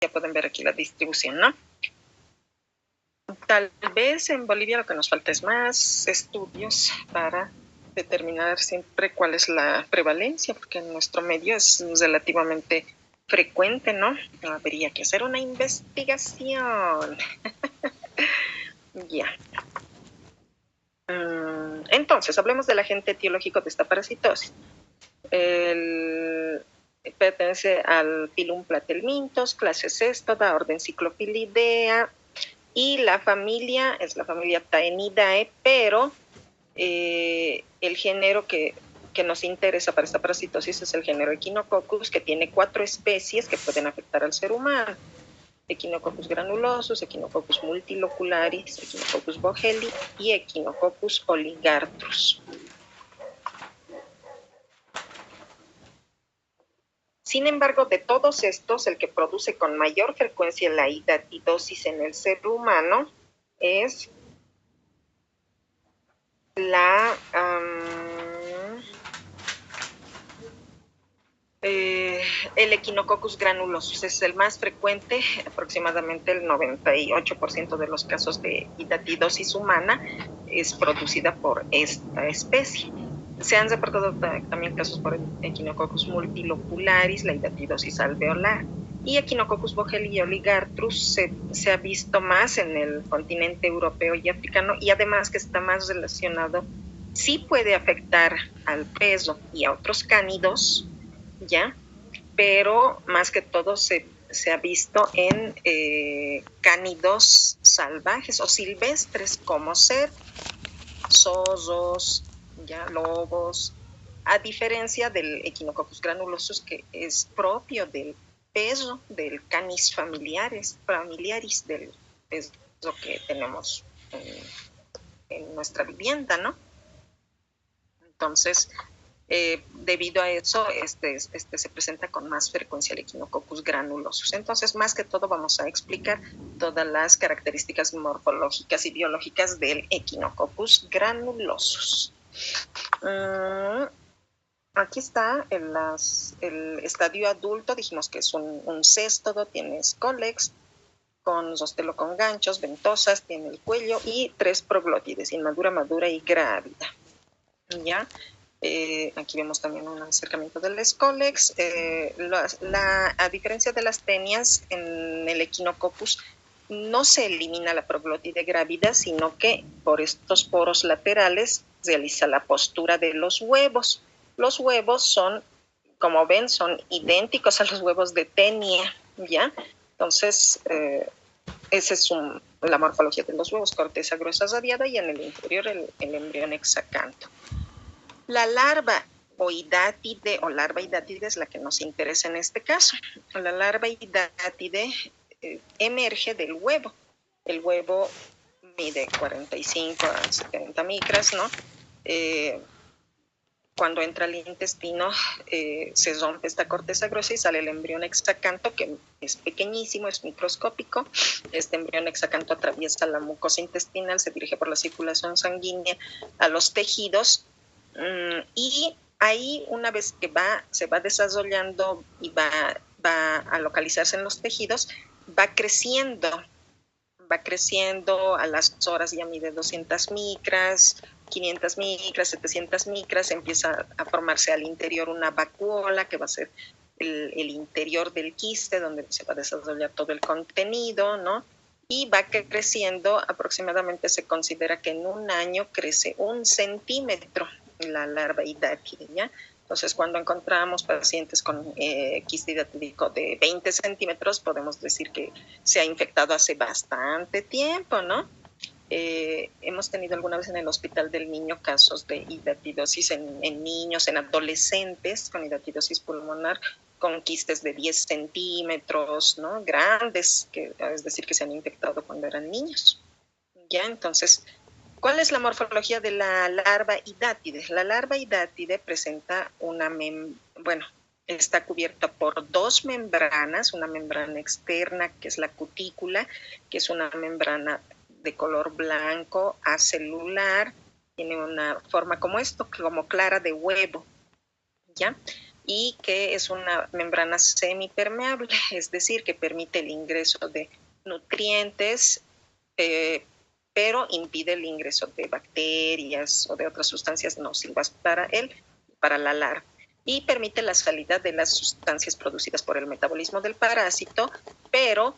ya pueden ver aquí la distribución, ¿no? Tal vez en Bolivia lo que nos falta es más estudios para determinar siempre cuál es la prevalencia, porque en nuestro medio es relativamente frecuente, ¿no? Habría que hacer una investigación. Ya. Entonces, hablemos del agente etiológico de esta parasitosis. Pertenece al filum Platelmintos, clase Cestoda, orden Cyclophilidea, y la familia es la familia Taenidae, pero el género que nos interesa para esta parasitosis es el género Echinococcus, que tiene 4 especies que pueden afectar al ser humano: Echinococcus granulosus, Echinococcus multilocularis, Echinococcus boheli y Echinococcus oligartrus. Sin embargo, de todos estos, el que produce con mayor frecuencia la hidatidosis en el ser humano es el Echinococcus granulosus. Es el más frecuente, aproximadamente el 98% de los casos de hidatidosis humana es producida por esta especie. Se han reportado también casos por Echinococcus multilocularis, la hidatidosis alveolar, y Echinococcus boheli y oligartrus se ha visto más en el continente europeo y africano, y además que está más relacionado, sí puede afectar al peso y a otros cánidos, ¿ya? Pero más que todo se ha visto en cánidos salvajes o silvestres como cerdos, zorros, ya, lobos, a diferencia del Echinococcus granulosus, que es propio del peso del canis familiaris, del peso que tenemos en nuestra vivienda, ¿no? Entonces, debido a eso, se presenta con más frecuencia el Echinococcus granulosus. Entonces, más que todo, vamos a explicar todas las características morfológicas y biológicas del Echinococcus granulosus. Aquí está el estadio adulto. Dijimos que es un céstodo, tiene escólex, con rostelo con ganchos, ventosas, tiene el cuello y 3 proglótides, inmadura, madura y grávida. ¿Ya? Aquí vemos también un acercamiento del escólex. A diferencia de las tenias, en el Echinococcus no se elimina la proglótide grávida, sino que por estos poros laterales realiza la postura de los huevos. Los huevos son, como ven, son idénticos a los huevos de tenia, ¿ya? Entonces, esa es la morfología de los huevos: corteza gruesa radiada y en el interior el embrión hexacanto. La larva oidátide o larva hidátide es la que nos interesa en este caso. La larva hidátide emerge del huevo. El huevo mide 45 a 70 micras, ¿no? Cuando entra al intestino, se rompe esta corteza gruesa y sale el embrión hexacanto, que es pequeñísimo, es microscópico. Este embrión hexacanto atraviesa la mucosa intestinal, se dirige por la circulación sanguínea a los tejidos, y ahí, una vez que se va desarrollando y va a localizarse en los tejidos, va creciendo a las horas ya mide 200 micras, 500 micras, 700 micras, empieza a formarse al interior una vacuola que va a ser el interior del quiste, donde se va a desarrollar todo el contenido, ¿no? Y va creciendo, aproximadamente se considera que en un año crece 1 centímetro la larva hidátide, ¿ya? Entonces, cuando encontramos pacientes con quiste hidatídico de 20 centímetros, podemos decir que se ha infectado hace bastante tiempo, ¿no? Hemos tenido alguna vez en el Hospital del Niño casos de hidatidosis en niños, en adolescentes con hidatidosis pulmonar, con quistes de 10 centímetros, ¿no? Grandes, es decir, que se han infectado cuando eran niños. Ya, entonces, ¿cuál es la morfología de la larva hidátide? La larva hidátide presenta está cubierta por 2 membranas, una membrana externa, que es la cutícula, que es una membrana de color blanco, acelular, tiene una forma como clara de huevo, ¿ya? y que es una membrana semipermeable, es decir, que permite el ingreso de nutrientes, pero impide el ingreso de bacterias o de otras sustancias nocivas para la larva, y permite la salida de las sustancias producidas por el metabolismo del parásito, pero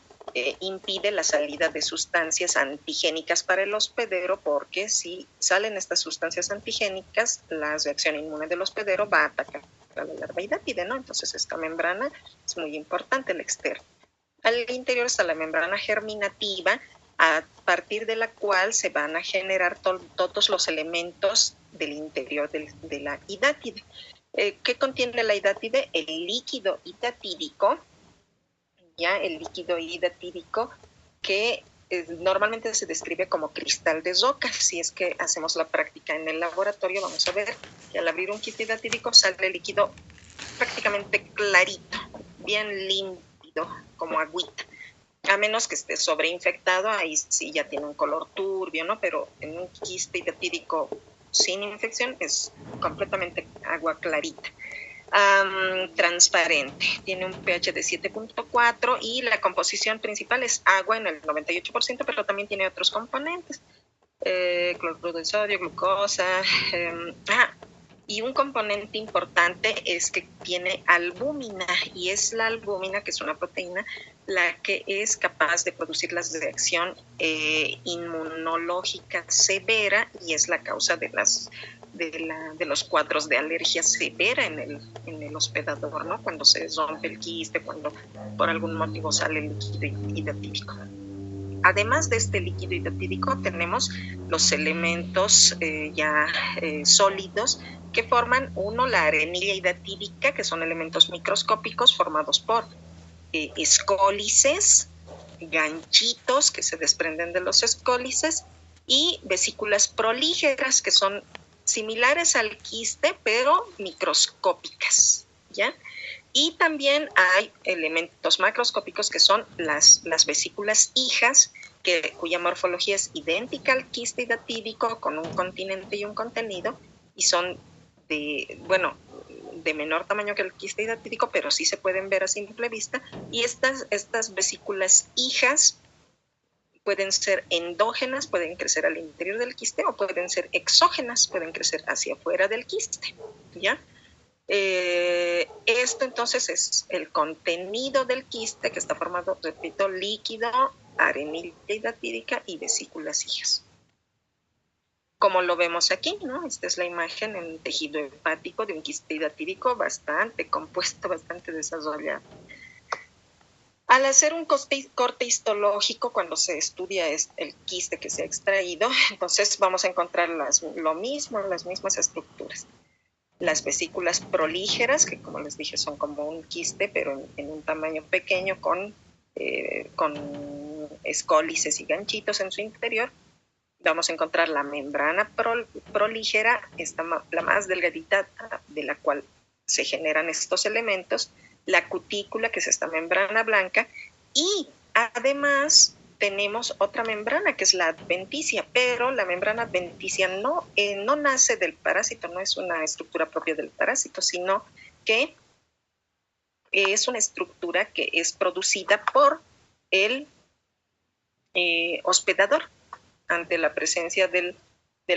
impide la salida de sustancias antigénicas para el hospedero, porque si salen estas sustancias antigénicas, la reacción inmune del hospedero va a atacar a la larva hidátide, ¿no? Entonces esta membrana es muy importante, la externa. Al interior está la membrana germinativa, a partir de la cual se van a generar todos los elementos del interior de la hidátide. ¿Qué contiene la hidátide? El líquido hidatídico, ya el líquido hidatídico que normalmente se describe como cristal de roca. Si es que hacemos la práctica en el laboratorio, vamos a ver que al abrir un quiste hidatídico sale líquido prácticamente clarito, bien límpido, como agüita. A menos que esté sobreinfectado, ahí sí ya tiene un color turbio, ¿no? Pero en un quiste hidatídico sin infección es completamente agua clarita. Transparente, tiene un pH de 7.4 y la composición principal es agua en el 98%, pero también tiene otros componentes, cloruro de sodio, glucosa, y un componente importante es que tiene albúmina, y es la albúmina, que es una proteína, la que es capaz de producir la reacción inmunológica severa, y es la causa de los cuadros de alergia severa en el hospedador, ¿no? Cuando se rompe el quiste, cuando por algún motivo sale el líquido hidatídico. Además de este líquido hidatídico, tenemos los elementos sólidos que forman, uno, la arenilla hidatídica, que son elementos microscópicos formados por escólices, ganchitos que se desprenden de los escólices, y vesículas prolígeras, que son similares al quiste, pero microscópicas, ¿ya? Y también hay elementos macroscópicos que son las vesículas hijas, cuya morfología es idéntica al quiste hidatídico, con un continente y un contenido, y son de menor tamaño que el quiste hidatídico, pero sí se pueden ver a simple vista. Y estas vesículas hijas pueden ser endógenas, pueden crecer al interior del quiste, o pueden ser exógenas, pueden crecer hacia afuera del quiste, ¿ya? Esto entonces es el contenido del quiste, que está formado, repito, líquido, arenilla hidatídica y vesículas hijas. Como lo vemos aquí, ¿no? Esta es la imagen en tejido hepático de un quiste hidatídico bastante compuesto, bastante desarrollado. Al hacer un corte histológico, cuando se estudia el quiste que se ha extraído, entonces vamos a encontrar las mismas estructuras. Las vesículas prolígeras, que como les dije son como un quiste, pero en un tamaño pequeño, con escólices y ganchitos en su interior. Vamos a encontrar la membrana prolígera, la más delgadita, de la cual se generan estos elementos, la cutícula, que es esta membrana blanca, y además tenemos otra membrana, que es la adventicia, pero la membrana adventicia no nace del parásito, no es una estructura propia del parásito, sino que es una estructura que es producida por el hospedador. Ante la presencia del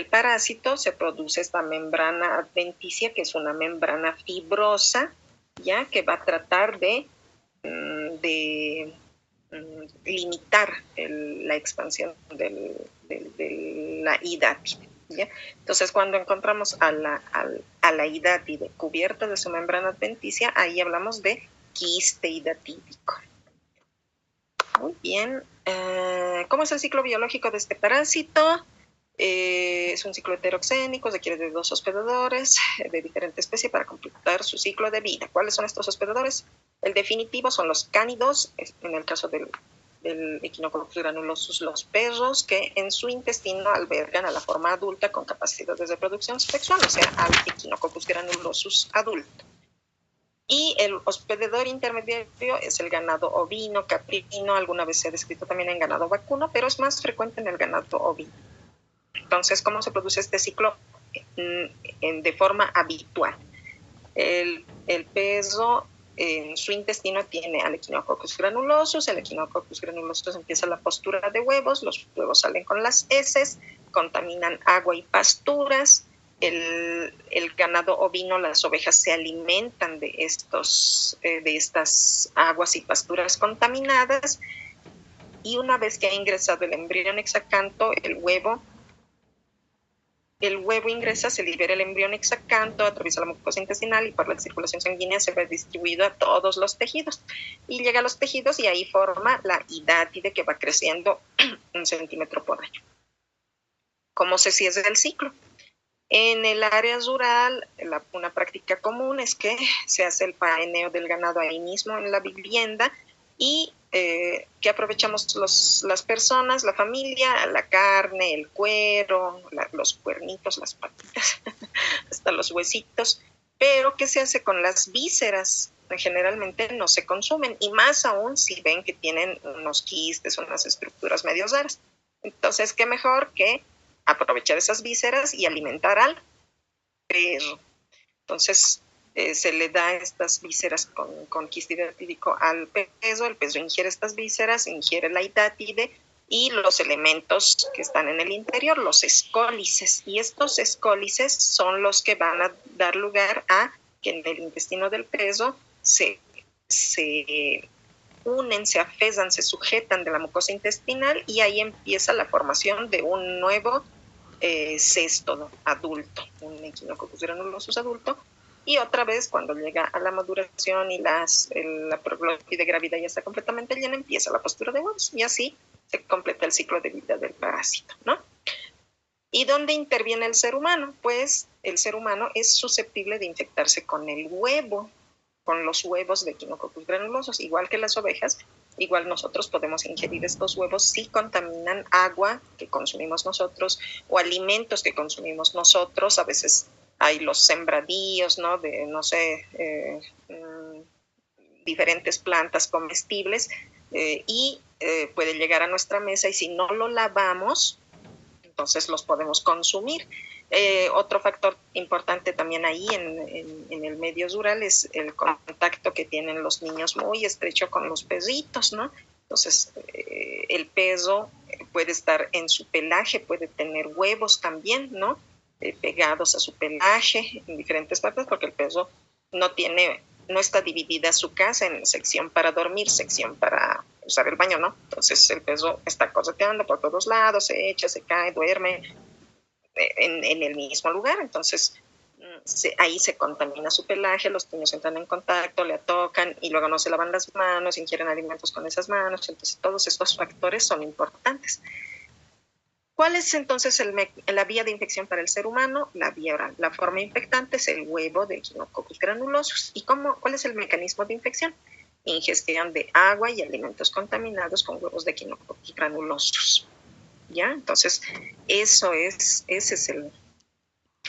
parásito se produce esta membrana adventicia, que es una membrana fibrosa, ya que va a tratar de limitar la expansión de la hidátide, ¿ya? Entonces, cuando encontramos a la hidátide cubierta de su membrana adventicia, ahí hablamos de quiste hidatídico. Muy bien. ¿Cómo es el ciclo biológico de este parásito? Es un ciclo heteroxénico, requiere de 2 hospedadores de diferente especie para completar su ciclo de vida. ¿Cuáles son estos hospedadores? El definitivo son los cánidos, en el caso del Echinococcus granulosus, los perros, que en su intestino albergan a la forma adulta con capacidad de reproducción sexual, o sea, al Echinococcus granulosus adulto. Y el hospedador intermediario es el ganado ovino, caprino, alguna vez se ha descrito también en ganado vacuno, pero es más frecuente en el ganado ovino. Entonces, ¿cómo se produce este ciclo de forma habitual? El peso en su intestino tiene al Echinococcus granulosus. El Echinococcus granulosus empieza la postura de huevos, los huevos salen con las heces, contaminan agua y pasturas. El ganado ovino, las ovejas se alimentan de estas aguas y pasturas contaminadas, y una vez que ha ingresado el embrión hexacanto, el huevo ingresa, se libera el embrión hexacanto, atraviesa la mucosa intestinal y por la circulación sanguínea se ve distribuido a todos los tejidos. Y llega a los tejidos y ahí forma la hidátide que va creciendo 1 centímetro por año. ¿Cómo se cierra el ciclo? En el área rural, una práctica común es que se hace el faeneo del ganado ahí mismo en la vivienda y que aprovechamos las personas, la familia, la carne, el cuero, los cuernitos, las patitas, hasta los huesitos. Pero ¿qué se hace con las vísceras? Generalmente no se consumen, y más aún si ven que tienen unos quistes, unas estructuras medio raras. Entonces, ¿qué mejor que aprovechar esas vísceras y alimentar al perro? Entonces, se le da estas vísceras con quiste hidatídico al peso, el peso ingiere estas vísceras, ingiere la hidátide y los elementos que están en el interior, los escólices. Y estos escólices son los que van a dar lugar a que en el intestino del peso se unen, se afesan, se sujetan de la mucosa intestinal, y ahí empieza la formación de un nuevo cesto adulto, un Echinococcus granulosus adulto. Y otra vez, cuando llega a la maduración y la proglottide grávida ya está completamente llena, empieza la postura de huevos, y así se completa el ciclo de vida del parásito, ¿no? ¿Y dónde interviene el ser humano? Pues el ser humano es susceptible de infectarse con el huevo, con los huevos de Echinococcus granulosus, igual que las ovejas. Igual nosotros podemos ingerir estos huevos si contaminan agua que consumimos nosotros o alimentos que consumimos nosotros. A veces hay los sembradíos, ¿no? De, no sé, diferentes plantas comestibles, y puede llegar a nuestra mesa, y si no lo lavamos, entonces los podemos consumir. Otro factor importante también ahí en el medio rural es el contacto que tienen los niños muy estrecho con los perritos, ¿no? Entonces, el peso puede estar en su pelaje, puede tener huevos también, ¿no? Pegados a su pelaje en diferentes partes, porque el peso no está dividida su casa en sección para dormir, sección para usar el baño, ¿no? Entonces el peso está correteando por todos lados, se echa, se cae, duerme en el mismo lugar. Entonces ahí se contamina su pelaje, los niños entran en contacto, le tocan y luego no se lavan las manos, ingieren alimentos con esas manos. Entonces todos estos factores son importantes. ¿Cuál es entonces la vía de infección para el ser humano? La vía oral. La forma infectante es el huevo de Echinococcus granulosus. ¿Y cuál es el mecanismo de infección? Ingestión de agua y alimentos contaminados con huevos de Echinococcus granulosus. ¿Ya? Entonces, ese es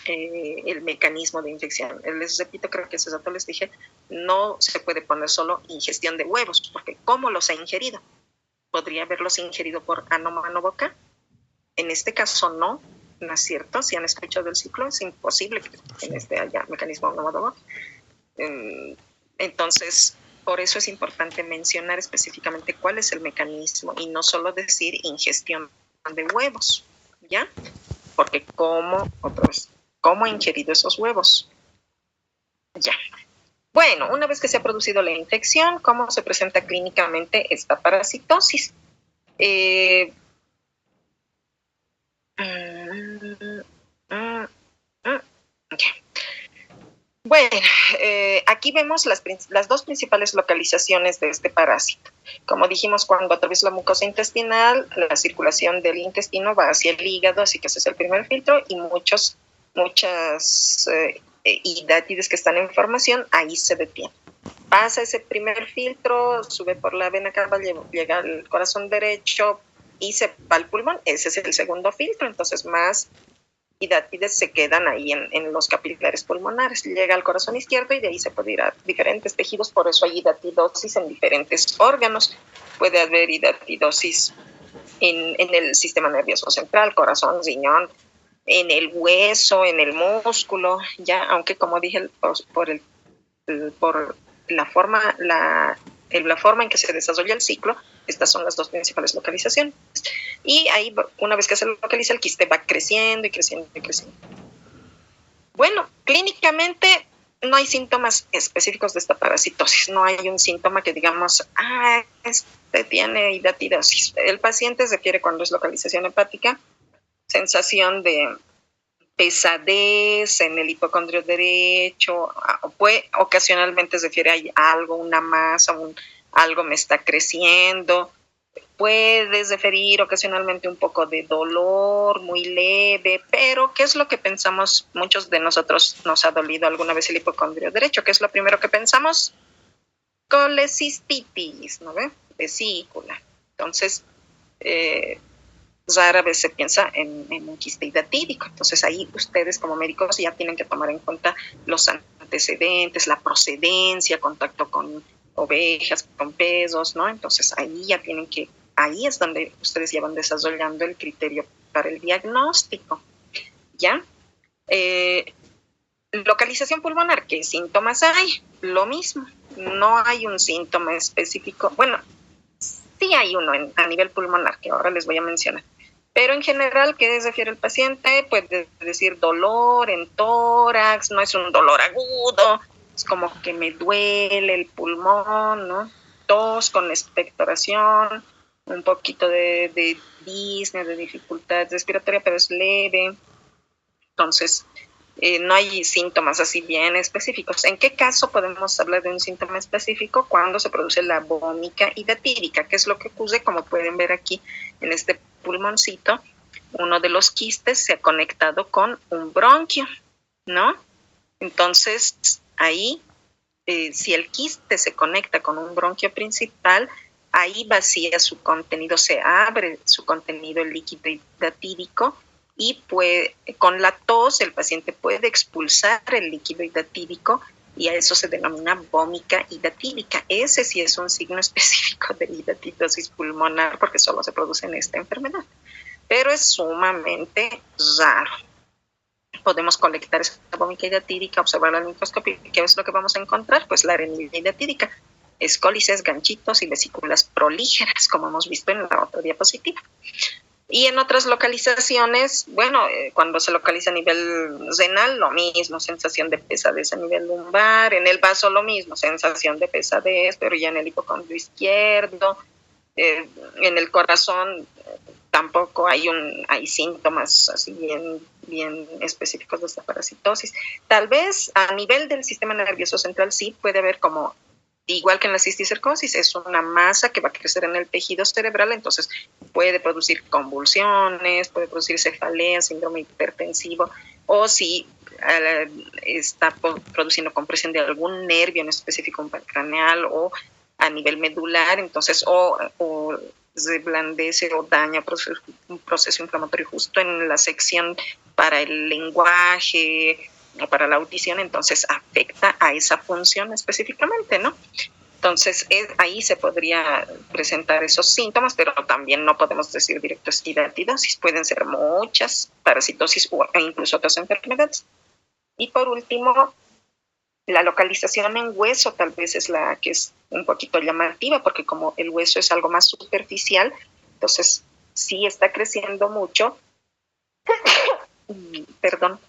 el mecanismo de infección. Les repito, creo que ese dato les dije, no se puede poner solo ingestión de huevos, porque ¿cómo los ha ingerido? ¿Podría haberlos ingerido por ano, mano, boca? En este caso no es cierto. Si han escuchado el ciclo, es imposible que en haya mecanismo ano. Entonces, por eso es importante mencionar específicamente cuál es el mecanismo y no solo decir ingestión de huevos, ¿ya? Porque ¿cómo ha ingerido esos huevos? Ya. Bueno, una vez que se ha producido la infección, ¿cómo se presenta clínicamente esta parasitosis? Bueno, aquí vemos las dos principales localizaciones de este parásito. Como dijimos, cuando atraviesa la mucosa intestinal, la circulación del intestino va hacia el hígado, así que ese es el primer filtro, y muchas hidátides que están en formación ahí se detienen. Pasa ese primer filtro, sube por la vena cava, llega al corazón derecho y se va al pulmón. Ese es el segundo filtro. Entonces más hidátides se quedan ahí en los capilares pulmonares. Llega al corazón izquierdo y de ahí se puede ir a diferentes tejidos. Por eso hay hidatidosis en diferentes órganos. Puede haber hidatidosis en el sistema nervioso central, corazón, riñón, en el hueso, en el músculo, ya, aunque como dije, por el por la forma en que se desarrolla el ciclo. Estas son las dos principales localizaciones. Y ahí, una vez que se localiza, el quiste va creciendo y creciendo y creciendo. Bueno, clínicamente no hay síntomas específicos de esta parasitosis. No hay un síntoma que digamos, este tiene hidatidosis. El paciente refiere, cuando es localización hepática, sensación de pesadez en el hipocondrio derecho, ocasionalmente se refiere a algo, una masa, algo me está creciendo. Puedes referir ocasionalmente un poco de dolor muy leve, pero ¿qué es lo que pensamos? Muchos de nosotros nos ha dolido alguna vez el hipocondrio derecho. ¿Qué es lo primero que pensamos? Colecistitis, ¿no ve? Vesícula. Entonces, rara vez se piensa en un quiste hidatídico. Entonces ahí ustedes como médicos ya tienen que tomar en cuenta los antecedentes, la procedencia, contacto con ovejas, con pesos, ¿no? Entonces ahí es donde ustedes ya van desarrollando el criterio para el diagnóstico, ¿ya? Localización pulmonar, ¿qué síntomas hay? Lo mismo, no hay un síntoma específico. Bueno, sí hay uno a nivel pulmonar, que ahora les voy a mencionar. Pero en general, ¿qué refiere el paciente? Puede decir dolor en tórax, no es un dolor agudo, es como que me duele el pulmón, ¿no? Tos con expectoración, un poquito de disnea, de dificultad respiratoria, pero es leve. Entonces, no hay síntomas así bien específicos. ¿En qué caso podemos hablar de un síntoma específico? Cuando se produce la vómica hidatídica, que es lo que ocurre, como pueden ver aquí en este pulmoncito. Uno de los quistes se ha conectado con un bronquio, ¿no? Entonces, ahí, si el quiste se conecta con un bronquio principal, ahí vacía su contenido, se abre su contenido líquido hidatídico, y con la tos el paciente puede expulsar el líquido hidatídico, y a eso se denomina vómica hidatídica. Ese sí es un signo específico de hidatidosis pulmonar, porque solo se produce en esta enfermedad, pero es sumamente raro. Podemos colectar esa vómica hidatídica, observarla en microscopio, y ¿qué es lo que vamos a encontrar? Pues la arenilla hidatídica, escólices, ganchitos y vesículas prolígeras, como hemos visto en la otra diapositiva. Y en otras localizaciones, bueno, cuando se localiza a nivel renal, lo mismo, sensación de pesadez a nivel lumbar. En el vaso, lo mismo, sensación de pesadez, pero ya en el hipocondrio izquierdo. En el corazón tampoco hay síntomas así bien específicos de esta parasitosis. Tal vez a nivel del sistema nervioso central sí puede haber, como igual que en la cisticercosis, es una masa que va a crecer en el tejido cerebral, entonces puede producir convulsiones, puede producir cefalea, síndrome hipertensivo, o si está produciendo compresión de algún nervio en específico, craneal o a nivel medular, entonces o reblandece o daña un proceso inflamatorio justo en la sección para el lenguaje o para la audición, entonces afecta a esa función específicamente, ¿no? Entonces ahí se podría presentar esos síntomas, pero también no podemos decir directo es hidatidosis, pueden ser muchas parasitosis e incluso otras enfermedades. Y por último, la localización en hueso tal vez es la que es un poquito llamativa, porque como el hueso es algo más superficial, entonces sí está creciendo mucho, perdón,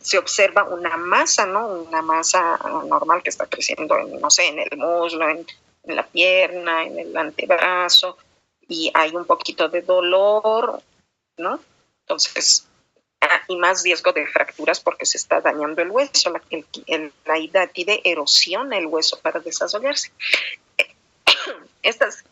se observa una masa, ¿no? Una masa normal que está creciendo en el muslo, en la pierna, en el antebrazo, y hay un poquito de dolor, ¿no? Entonces, y más riesgo de fracturas porque se está dañando el hueso. La hidátide erosiona el hueso para desarrollarse. Estas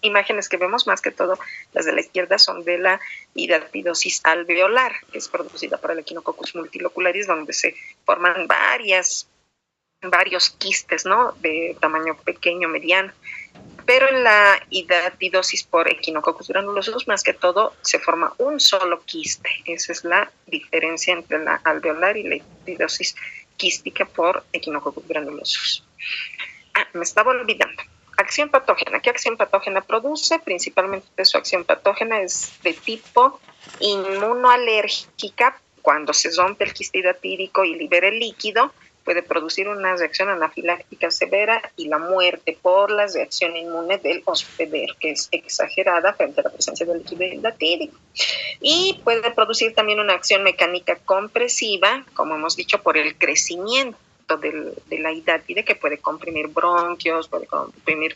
imágenes que vemos, más que todo las de la izquierda, son de la hidatidosis alveolar, que es producida por el Echinococcus multilocularis, donde se forman varios quistes, ¿no? De tamaño pequeño, mediano. Pero en la hidatidosis por Echinococcus granulosus, más que todo, se forma un solo quiste. Esa es la diferencia entre la alveolar y la hidatidosis quística por Echinococcus granulosus. Me estaba olvidando. Acción patógena. ¿Qué acción patógena produce? Principalmente su acción patógena es de tipo inmunoalérgica. Cuando se rompe el quiste hidatídico y libera el líquido, puede producir una reacción anafiláctica severa y la muerte por la reacción inmune del hospedero, que es exagerada frente a la presencia del líquido hidratídico. Y puede producir también una acción mecánica compresiva, como hemos dicho, por el crecimiento de la hidátide, que puede comprimir bronquios, puede comprimir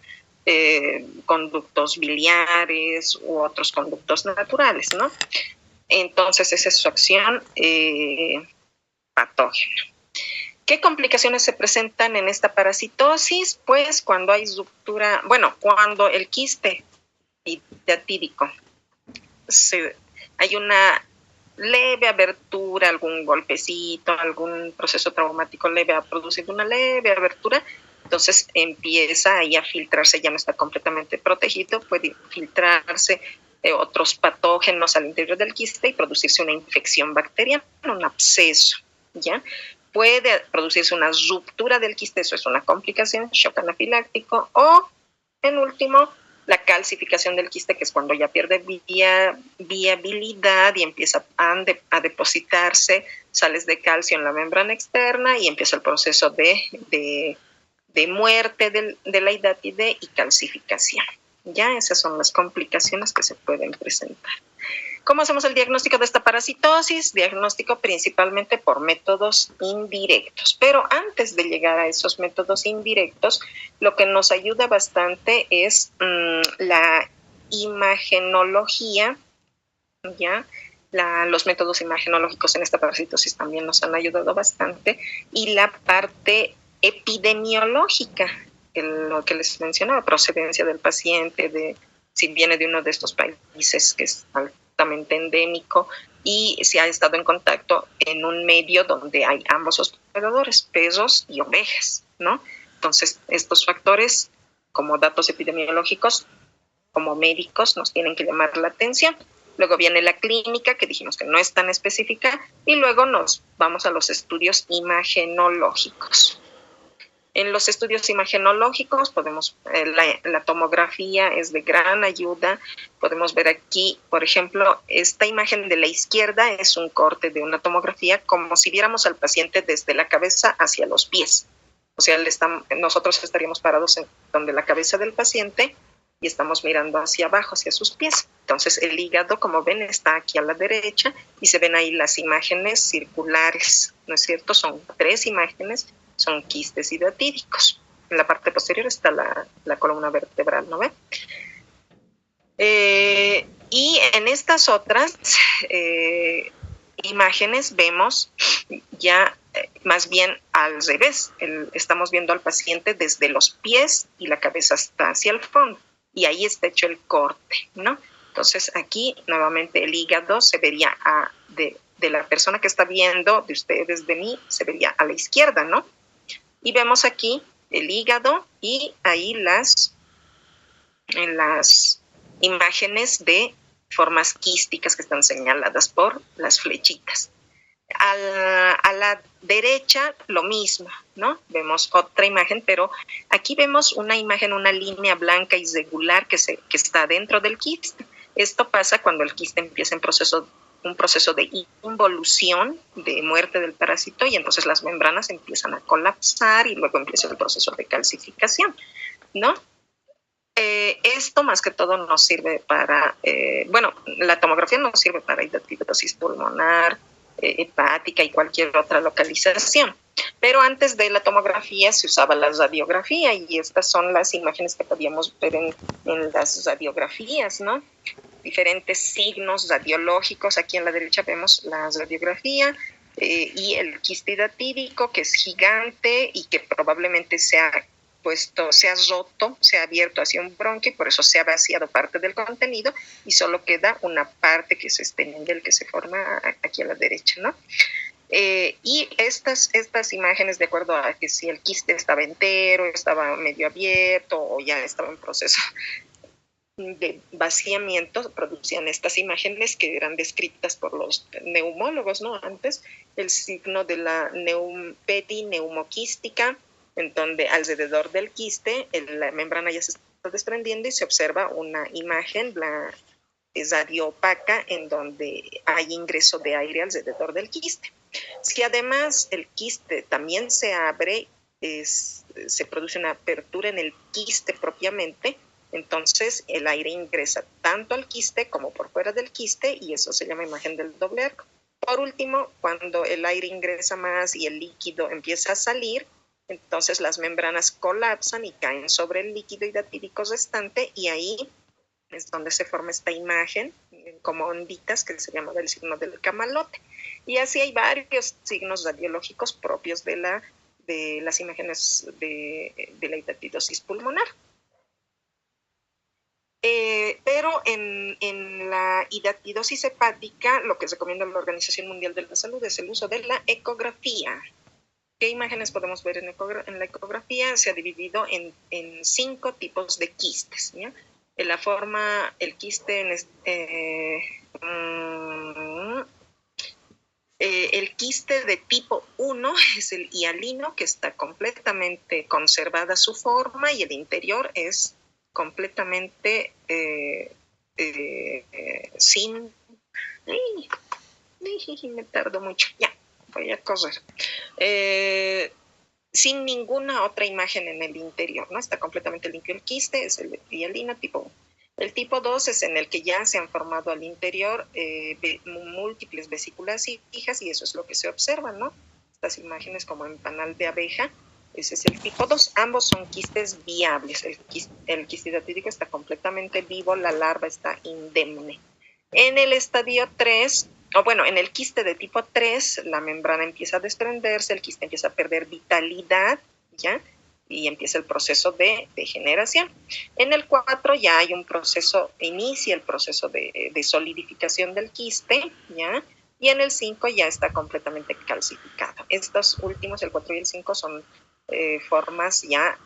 conductos biliares u otros conductos naturales, ¿no? Entonces, esa es su acción patógena. ¿Qué complicaciones se presentan en esta parasitosis? Pues cuando hay ruptura, cuando el quiste hidatídico hay una leve abertura, algún golpecito, algún proceso traumático leve ha producido una leve abertura, entonces empieza ahí a filtrarse, ya no está completamente protegido, puede filtrarse otros patógenos al interior del quiste y producirse una infección bacteriana, un absceso, ¿ya? Puede producirse una ruptura del quiste, eso es una complicación, shock anafiláctico, o en último, la calcificación del quiste, que es cuando ya pierde viabilidad y empieza a depositarse sales de calcio en la membrana externa y empieza el proceso de muerte de la hidátide y calcificación. Ya esas son las complicaciones que se pueden presentar. ¿Cómo hacemos el diagnóstico de esta parasitosis? Diagnóstico principalmente por métodos indirectos. Pero antes de llegar a esos métodos indirectos, lo que nos ayuda bastante es la imagenología, ¿ya? Los métodos imagenológicos en esta parasitosis también nos han ayudado bastante, y la parte epidemiológica, lo que les mencionaba, procedencia del paciente, si viene de uno de estos países que es altamente endémico y si ha estado en contacto en un medio donde hay ambos hospedadores, perros y ovejas, ¿no? Entonces, estos factores, como datos epidemiológicos, como médicos, nos tienen que llamar la atención. Luego viene la clínica, que dijimos que no es tan específica, y luego nos vamos a los estudios imagenológicos. En los estudios imagenológicos la tomografía es de gran ayuda. Podemos ver aquí, por ejemplo, esta imagen de la izquierda es un corte de una tomografía, como si viéramos al paciente desde la cabeza hacia los pies. O sea, nosotros estaríamos parados donde la cabeza del paciente y estamos mirando hacia abajo, hacia sus pies. Entonces, el hígado, como ven, está aquí a la derecha y se ven ahí las imágenes circulares, ¿no es cierto? Son 3 imágenes, son quistes hidatídicos. En la parte posterior está la columna vertebral, ¿no ven? Y en estas otras imágenes vemos ya más bien al revés. Estamos viendo al paciente desde los pies y la cabeza está hacia el fondo. Y ahí está hecho el corte, ¿no? Entonces aquí nuevamente el hígado se vería de la persona que está viendo, de ustedes, de mí, se vería a la izquierda, ¿no? Y vemos aquí el hígado y ahí las imágenes de formas quísticas que están señaladas por las flechitas. A la derecha lo mismo, ¿no? Vemos otra imagen, pero aquí vemos una imagen, una línea blanca irregular que está dentro del quiste. Esto pasa cuando el quiste empieza un proceso de involución, de muerte del parásito, y entonces las membranas empiezan a colapsar y luego empieza el proceso de calcificación, ¿no? Esto más que todo nos sirve para, la tomografía nos sirve para hidatidosis pulmonar, hepática y cualquier otra localización. Pero antes de la tomografía se usaba la radiografía y estas son las imágenes que podíamos ver en las radiografías, ¿no? Diferentes signos radiológicos. Aquí en la derecha vemos la radiografía y el quiste hidatídico, que es gigante y que probablemente se ha roto, se ha abierto hacia un bronquio y por eso se ha vaciado parte del contenido y solo queda una parte que es este níquel que se forma aquí a la derecha, ¿no? Y estas imágenes, de acuerdo a que si el quiste estaba entero, estaba medio abierto o ya estaba en proceso de vaciamiento, producían estas imágenes que eran descritas por los neumólogos, ¿no? Antes, el signo de la pedineumoquística, en donde alrededor del quiste la membrana ya se está desprendiendo y se observa una imagen radiopaca en donde hay ingreso de aire alrededor del quiste. Si además el quiste también se abre, se produce una apertura en el quiste propiamente, entonces el aire ingresa tanto al quiste como por fuera del quiste y eso se llama imagen del doble arco. Por último, cuando el aire ingresa más y el líquido empieza a salir, entonces las membranas colapsan y caen sobre el líquido hidatídico restante y ahí es donde se forma esta imagen como onditas que se llama el signo del camalote. Y así hay varios signos radiológicos propios de las imágenes de la hidatidosis pulmonar. Pero en la hidatidosis hepática, lo que recomienda la Organización Mundial de la Salud es el uso de la ecografía. ¿Qué imágenes podemos ver en la ecografía? Se ha dividido en 5 tipos de quistes, ¿ya? En la forma, el quiste el quiste de tipo 1 es el hialino, que está completamente conservada su forma y el interior es completamente sin... me tardo mucho, ya, voy a correr. Sin ninguna otra imagen en el interior, ¿no? Está completamente limpio el quiste, es el hialino tipo 1. El tipo 2 es en el que ya se han formado al interior múltiples vesículas fijas y eso es lo que se observa, ¿no? Estas imágenes como en panal de abeja, ese es el tipo 2. Ambos son quistes viables. El quiste hidatídico está completamente vivo, la larva está indemne. En el estadio 3, en el quiste de tipo 3, la membrana empieza a desprenderse, el quiste empieza a perder vitalidad, ¿ya? Y empieza el proceso de degeneración. En el 4 ya hay un proceso, inicia el proceso de solidificación del quiste, ¿ya? Y en el 5 ya está completamente calcificado. Estos últimos, el 4 y el 5, son formas ya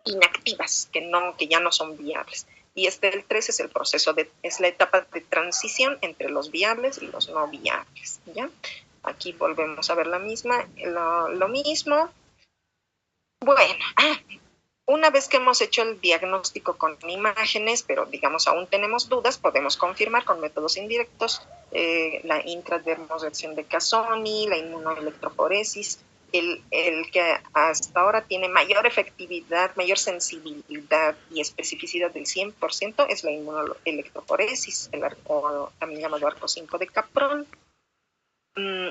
inactivas, que ya no son viables. Y el 3 es el proceso es la etapa de transición entre los viables y los no viables, ¿ya? Aquí volvemos a ver lo mismo. Bueno, una vez que hemos hecho el diagnóstico con imágenes, pero digamos aún tenemos dudas, podemos confirmar con métodos indirectos la intradermoreacción de Casoni, la inmunoelectroforesis. El que hasta ahora tiene mayor efectividad, mayor sensibilidad y especificidad del 100% es la inmunoelectroforesis, también llamado arco 5 de Capron.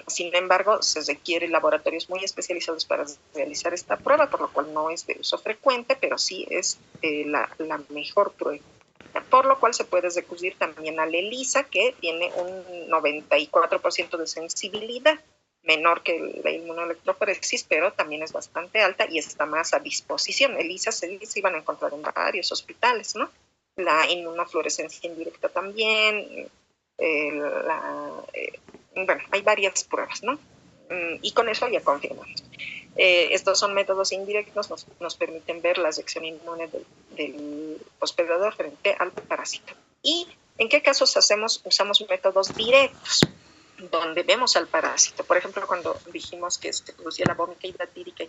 Sin embargo, se requieren laboratorios muy especializados para realizar esta prueba, por lo cual no es de uso frecuente, pero sí es la mejor prueba. Por lo cual se puede recurrir también a la ELISA, que tiene un 94% de sensibilidad, menor que la inmunoelectroforesis, pero también es bastante alta y está más a disposición. ELISA se iban a encontrar en varios hospitales, ¿no? La inmunofluorescencia indirecta también, hay varias pruebas, ¿no? Y con eso ya confirmamos. Estos son métodos indirectos, nos permiten ver la reacción inmune del hospedador frente al parásito. ¿Y en qué casos usamos métodos directos? Donde vemos al parásito. Por ejemplo, cuando dijimos que se producía la vómita hidatídica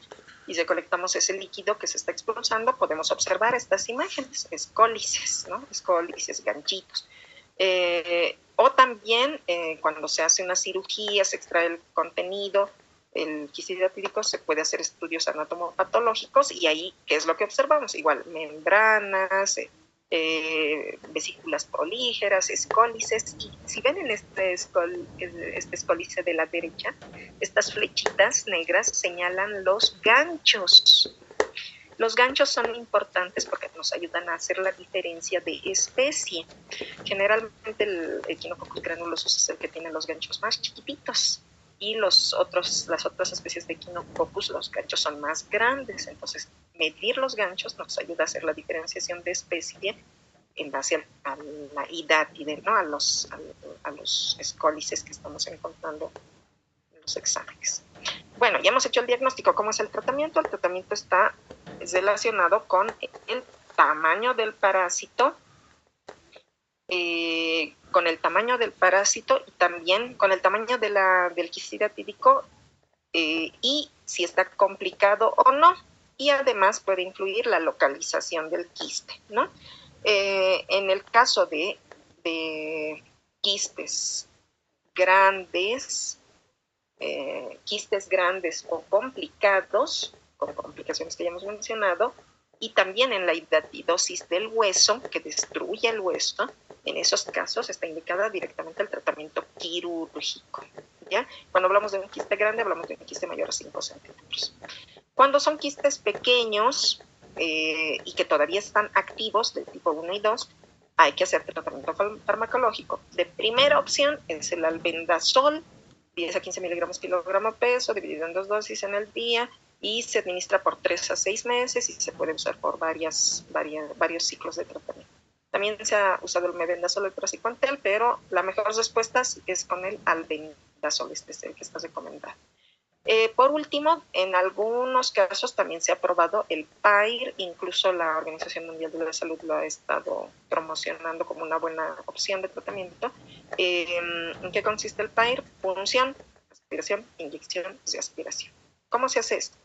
y recolectamos ese líquido que se está expulsando, podemos observar estas imágenes, escólices, ¿no? Escólices, ganchitos. O también cuando se hace una cirugía, se extrae el contenido, el quiste hidatídico, se puede hacer estudios anatomopatológicos y ahí, ¿qué es lo que observamos? Igual, membranas, vesículas prolígeras, escólices, y si ven en este escólice de la derecha, estas flechitas negras señalan los ganchos. Los ganchos son importantes porque nos ayudan a hacer la diferencia de especie. Generalmente el Echinococcus granulosus es el que tiene los ganchos más chiquititos y las otras especies de Echinococcus, los ganchos son más grandes. Entonces, medir los ganchos nos ayuda a hacer la diferenciación de especie en base a la hidátide, ¿no? a los escólices que estamos encontrando en los exámenes. Bueno, ya hemos hecho el diagnóstico. ¿Cómo es el tratamiento? El tratamiento está relacionado con el tamaño del parásito, y también con el tamaño del quiste hidatídico y si está complicado o no. Y además puede influir la localización del quiste, ¿no? En el caso de quistes grandes, quistes grandes o complicados, con complicaciones que ya hemos mencionado, y también en la hidatidosis del hueso, que destruye el hueso. En esos casos está indicada directamente el tratamiento quirúrgico, ¿ya? Cuando hablamos de un quiste grande, hablamos de un quiste mayor a 5 centímetros. Cuando son quistes pequeños y que todavía están activos, de tipo 1 y 2, hay que hacer tratamiento farmacológico. De primera opción es el albendazol, 10 a 15 miligramos kilogramo peso, dividido en 2 dosis en el día, y se administra por 3 a 6 meses y se puede usar por varios ciclos de tratamiento. También se ha usado el mebendazol, el praziquantel, pero la mejor respuesta es con el albendazol, este es el que está recomendado. Por último, en algunos casos también se ha probado el PAIR, incluso la Organización Mundial de la Salud lo ha estado promocionando como una buena opción de tratamiento. ¿En qué consiste el PAIR? Punción, aspiración, inyección y aspiración. ¿Cómo se hace esto?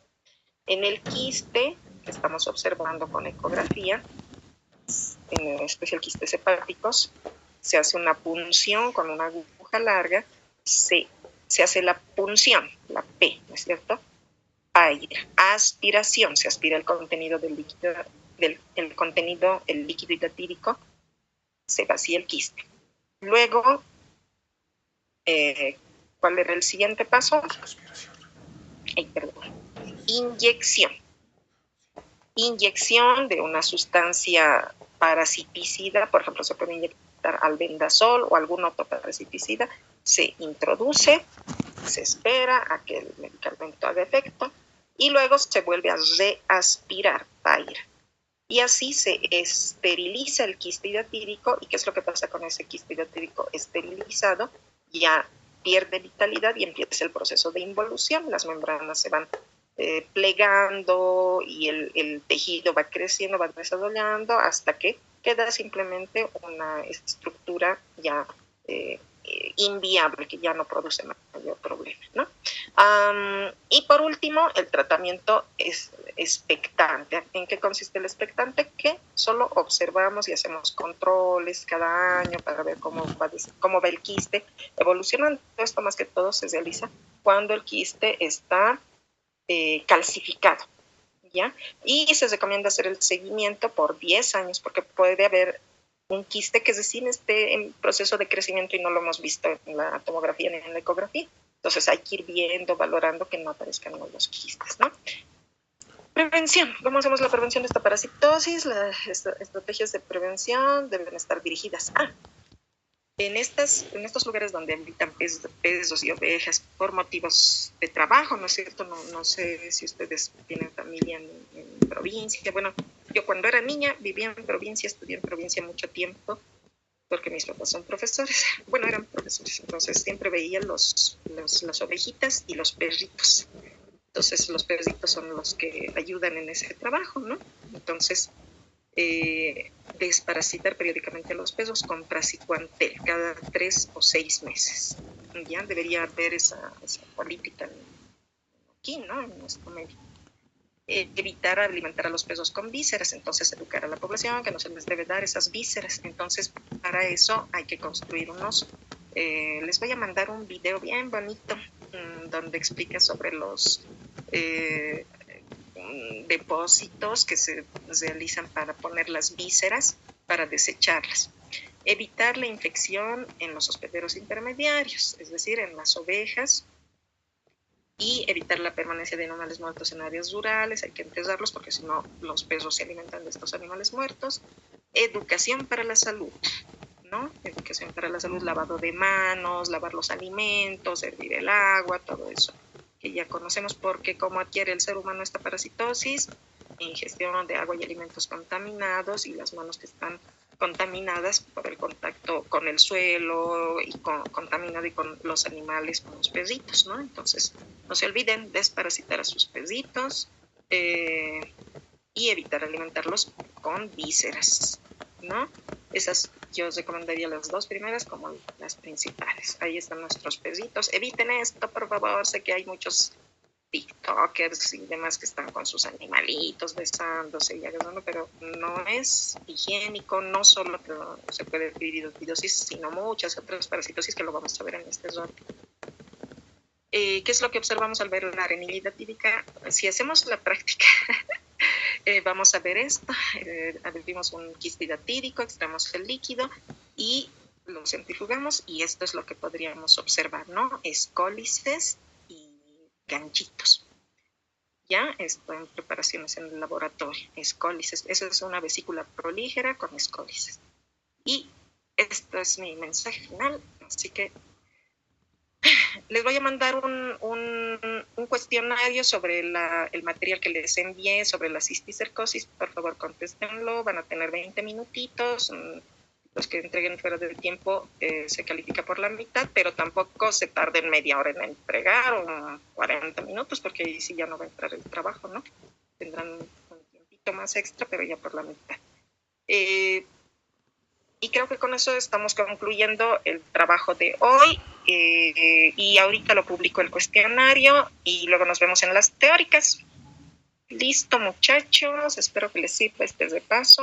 En el quiste que estamos observando con ecografía, en especial quistes hepáticos, se hace una punción con una aguja larga, se hace la punción, la P, ¿no es cierto? PAIR. Aspiración, se aspira el contenido del líquido, el líquido hidatídico, se vacía el quiste. Luego, ¿cuál era el siguiente paso? Inyección. Inyección de una sustancia parasiticida, por ejemplo, se puede inyectar albendazol o algún otro parasiticida, se introduce, se espera a que el medicamento haga efecto y luego se vuelve a reaspirar, PAIR. Y así se esteriliza el quiste hidatídico. ¿Y qué es lo que pasa con ese quiste hidatídico esterilizado? Ya pierde vitalidad y empieza el proceso de involución. Las membranas se van plegando y el tejido va creciendo, va desarrollando hasta que queda simplemente una estructura ya inviable, que ya no produce mayor problema, ¿no? Y por último, el tratamiento es expectante. ¿En qué consiste el expectante? Que solo observamos y hacemos controles cada año para ver cómo va el quiste evolucionando. Esto más que todo se realiza cuando el quiste está calcificado, ¿ya? Y se recomienda hacer el seguimiento por 10 años porque puede haber un quiste que recién esté en proceso de crecimiento y no lo hemos visto en la tomografía ni en la ecografía. Entonces hay que ir viendo, valorando que no aparezcan nuevos quistes, ¿no? Prevención. ¿Cómo hacemos la prevención de esta parasitosis? Las estrategias de prevención deben estar dirigidas a en estos lugares donde habitan pesos y ovejas por motivos de trabajo, ¿no es cierto? No sé si ustedes tienen familia en provincia. Bueno, yo cuando era niña vivía en provincia, estudié en provincia mucho tiempo, porque mis papás son profesores. Bueno, eran profesores, entonces siempre veía las ovejitas y los perritos. Entonces los perritos son los que ayudan en ese trabajo, ¿no? Entonces, desparasitar periódicamente a los pesos con praziquantel cada 3 o 6 meses. Ya debería haber esa política aquí, ¿no? En nuestro medio. Evitar alimentar a los pesos con vísceras, entonces educar a la población que no se les debe dar esas vísceras. Entonces, para eso hay que construir les voy a mandar un video bien bonito donde explica sobre los depósitos que se realizan para poner las vísceras, para desecharlas. Evitar la infección en los hospederos intermediarios, es decir, en las ovejas, y evitar la permanencia de animales muertos en áreas rurales. Hay que enterrarlos porque si no los perros se alimentan de estos animales muertos. Educación para la salud, ¿no? Educación para la salud, lavado de manos, lavar los alimentos, hervir el agua, todo eso que ya conocemos, porque cómo adquiere el ser humano esta parasitosis: ingestión de agua y alimentos contaminados, y las manos que están contaminadas por el contacto con el suelo y contaminado y con los animales, con los perritos, ¿no? Entonces, no se olviden desparasitar a sus perritos y evitar alimentarlos con vísceras, ¿no? Esas yo recomendaría las 2 primeras como las principales. Ahí están nuestros perritos. Eviten esto, por favor. Sé que hay muchos TikTokers y demás que están con sus animalitos besándose y agradando, pero no es higiénico, no solo se puede adquirir idosidiosis, sino muchas otras parasitosis que lo vamos a ver en este zona. ¿Qué es lo que observamos al ver la arenilidad típica? Si hacemos la práctica, vamos a ver esto. Abrimos un quiste hidatídico, extraemos el líquido y lo centrifugamos, y esto es lo que podríamos observar, ¿no? Escólices y ganchitos. Ya esto en preparaciones en el laboratorio, escólices. Esa es una vesícula prolígera con escólices. Y esto es mi mensaje final, así que les voy a mandar un cuestionario sobre el material que les envié sobre la cisticercosis. Por favor, contéstenlo. Van a tener 20 minutitos. Los que entreguen fuera del tiempo se califica por la mitad, pero tampoco se tarden media hora en entregar o 40 minutos, porque ahí sí ya no va a entrar el trabajo, ¿no? Tendrán un tiempito más extra, pero ya por la mitad. Y creo que con eso estamos concluyendo el trabajo de hoy. Y ahorita lo publico el cuestionario y luego nos vemos en las teóricas. Listo, muchachos. Espero que les sirva este repaso.